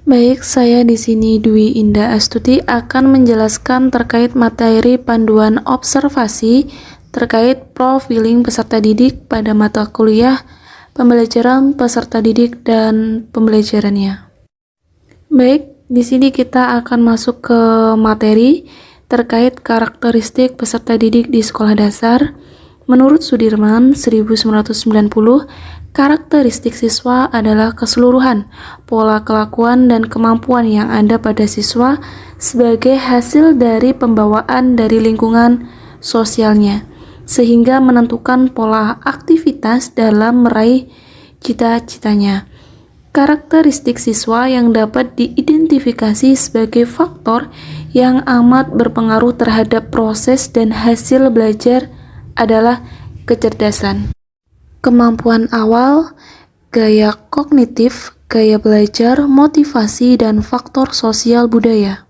Baik, saya di sini Dwi Indah Astuti akan menjelaskan terkait materi panduan observasi terkait profiling peserta didik pada mata kuliah pembelajaran peserta didik dan pembelajarannya. Baik, di sini kita akan masuk ke materi terkait karakteristik peserta didik di sekolah dasar. Menurut Sudirman 1990, karakteristik siswa adalah keseluruhan pola kelakuan dan kemampuan yang ada pada siswa sebagai hasil dari pembawaan dari lingkungan sosialnya, sehingga menentukan pola aktivitas dalam meraih cita-citanya. Karakteristik siswa yang dapat diidentifikasi sebagai faktor yang amat berpengaruh terhadap proses dan hasil belajar adalah kecerdasan, kemampuan awal, gaya kognitif, gaya belajar, motivasi, dan faktor sosial budaya.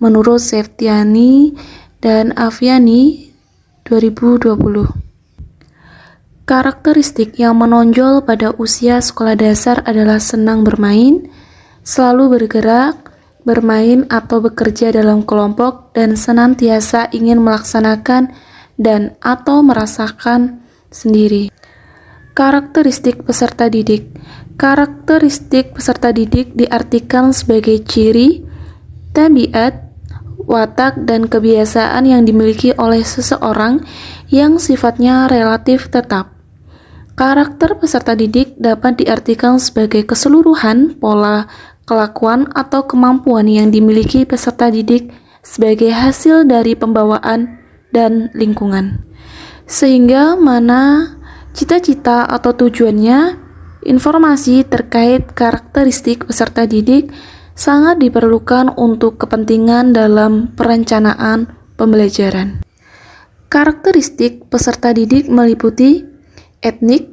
Menurut Septiani dan Aviani 2020. Karakteristik yang menonjol pada usia sekolah dasar adalah senang bermain, selalu bergerak, bermain atau bekerja dalam kelompok, dan senantiasa ingin melaksanakan dan atau merasakan sendiri. Karakteristik peserta didik. Karakteristik peserta didik diartikan sebagai ciri, tabiat, watak, dan kebiasaan yang dimiliki oleh seseorang yang sifatnya relatif tetap. Karakter peserta didik dapat diartikan sebagai keseluruhan pola kelakuan atau kemampuan yang dimiliki peserta didik sebagai hasil dari pembawaan dan lingkungan. Sehingga mana cita-cita atau tujuannya, informasi terkait karakteristik peserta didik sangat diperlukan untuk kepentingan dalam perencanaan pembelajaran. Karakteristik peserta didik meliputi etnik,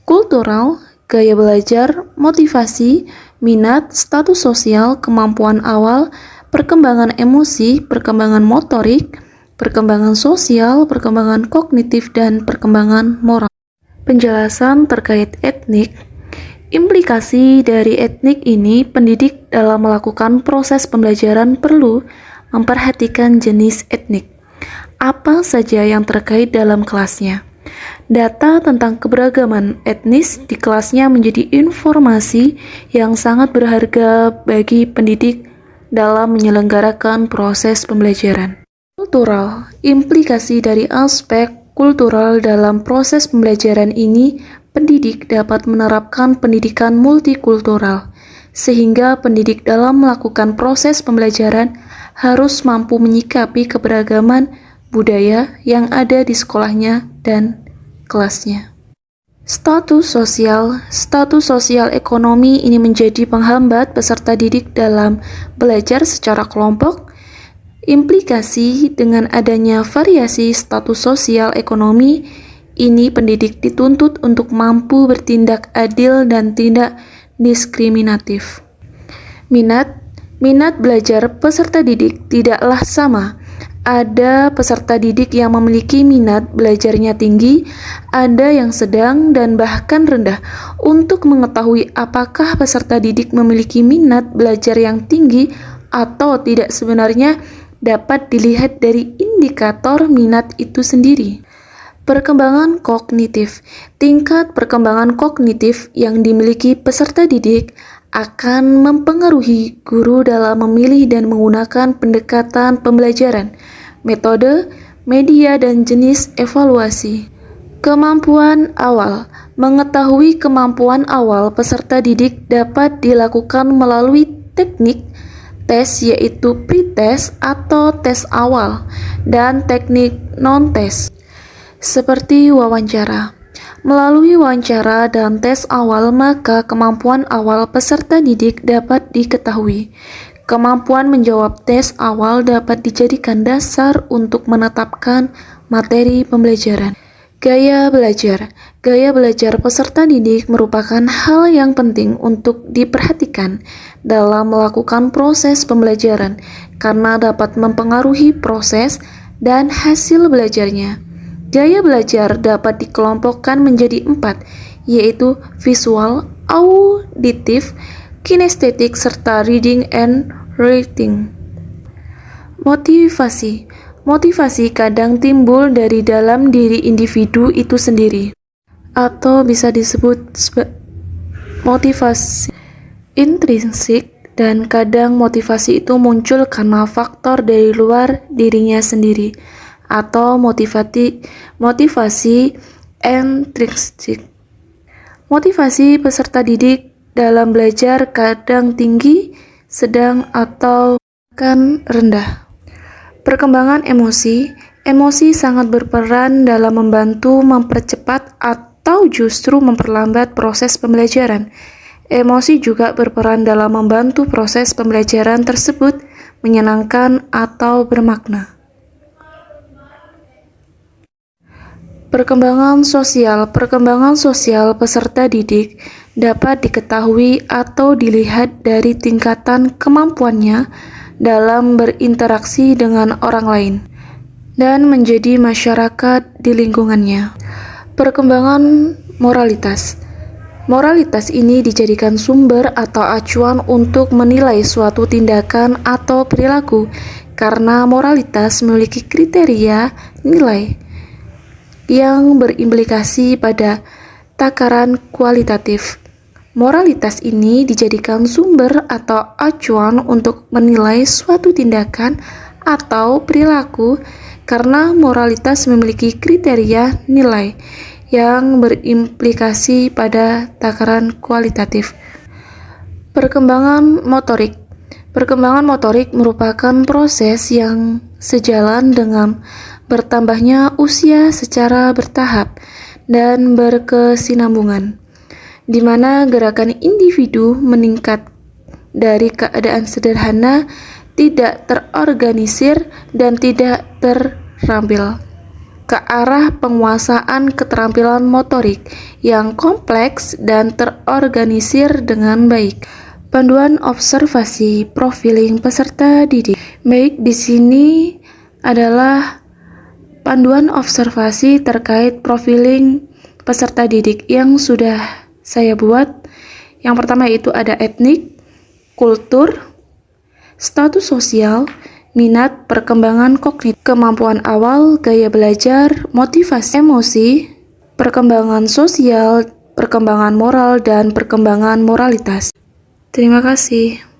kultural, gaya belajar, motivasi, minat, status sosial, kemampuan awal, perkembangan emosi, perkembangan motorik, perkembangan sosial, perkembangan kognitif, dan perkembangan moral. Penjelasan terkait etnik. Implikasi dari etnik ini, pendidik dalam melakukan proses pembelajaran perlu memperhatikan jenis etnik. Apa saja yang terkait dalam kelasnya. Data tentang keberagaman etnis di kelasnya menjadi informasi yang sangat berharga bagi pendidik dalam menyelenggarakan proses pembelajaran. Kultural. Implikasi dari aspek kultural dalam proses pembelajaran ini, pendidik dapat menerapkan pendidikan multikultural, sehingga pendidik dalam melakukan proses pembelajaran harus mampu menyikapi keberagaman budaya yang ada di sekolahnya dan kelasnya. Status sosial ekonomi ini menjadi penghambat peserta didik dalam belajar secara kelompok. Implikasi dengan adanya variasi status sosial ekonomi ini, pendidik dituntut untuk mampu bertindak adil dan tidak diskriminatif. Minat belajar peserta didik tidaklah sama. Ada peserta didik yang memiliki minat belajarnya tinggi, ada yang sedang dan bahkan rendah. Untuk mengetahui apakah peserta didik memiliki minat belajar yang tinggi atau tidak sebenarnya dapat dilihat dari indikator minat itu sendiri. Perkembangan kognitif. Tingkat perkembangan kognitif yang dimiliki peserta didik akan mempengaruhi guru dalam memilih dan menggunakan pendekatan pembelajaran, metode, media, dan jenis evaluasi. Kemampuan awal. Mengetahui kemampuan awal peserta didik dapat dilakukan melalui teknik tes, yaitu pretest atau tes awal, dan teknik non-tes seperti wawancara. Melalui wawancara dan tes awal, maka kemampuan awal peserta didik dapat diketahui. Kemampuan menjawab tes awal dapat dijadikan dasar untuk menetapkan materi pembelajaran. Gaya belajar. Gaya belajar peserta didik merupakan hal yang penting untuk diperhatikan dalam melakukan proses pembelajaran karena dapat mempengaruhi proses dan hasil belajarnya. Gaya belajar dapat dikelompokkan menjadi 4, yaitu visual, auditif, kinestetik, serta reading and writing. Motivasi. Motivasi kadang timbul dari dalam diri individu itu sendiri, atau bisa disebut motivasi intrinsik, dan kadang motivasi itu muncul karena faktor dari luar dirinya sendiri, atau motivasi intrinsik. Motivasi peserta didik dalam belajar kadang tinggi, sedang, atau bahkan rendah. Perkembangan emosi. Emosi sangat berperan dalam membantu mempercepat atau justru memperlambat proses pembelajaran. Emosi juga berperan dalam membantu proses pembelajaran tersebut menyenangkan atau bermakna. Perkembangan sosial. Perkembangan sosial peserta didik dapat diketahui atau dilihat dari tingkatan kemampuannya dalam berinteraksi dengan orang lain dan menjadi masyarakat di lingkungannya. Perkembangan moralitas. Moralitas ini dijadikan sumber atau acuan untuk menilai suatu tindakan atau perilaku, karena moralitas memiliki kriteria nilai yang berimplikasi pada takaran kualitatif. Moralitas ini dijadikan sumber atau acuan untuk menilai suatu tindakan atau perilaku, karena moralitas memiliki kriteria nilai yang berimplikasi pada takaran kualitatif. Perkembangan motorik. Perkembangan motorik merupakan proses yang sejalan dengan bertambahnya usia secara bertahap dan berkesinambungan, di mana gerakan individu meningkat dari keadaan sederhana, tidak terorganisir, dan tidak terampil, ke arah penguasaan keterampilan motorik yang kompleks dan terorganisir dengan baik. Panduan observasi profiling peserta didik. Baik, di sini adalah panduan observasi terkait profiling peserta didik yang sudah saya buat. Yang pertama itu ada etnik, kultur, status sosial, minat, perkembangan kognitif, kemampuan awal, gaya belajar, motivasi, emosi, perkembangan sosial, perkembangan moral, dan perkembangan moralitas. Terima kasih.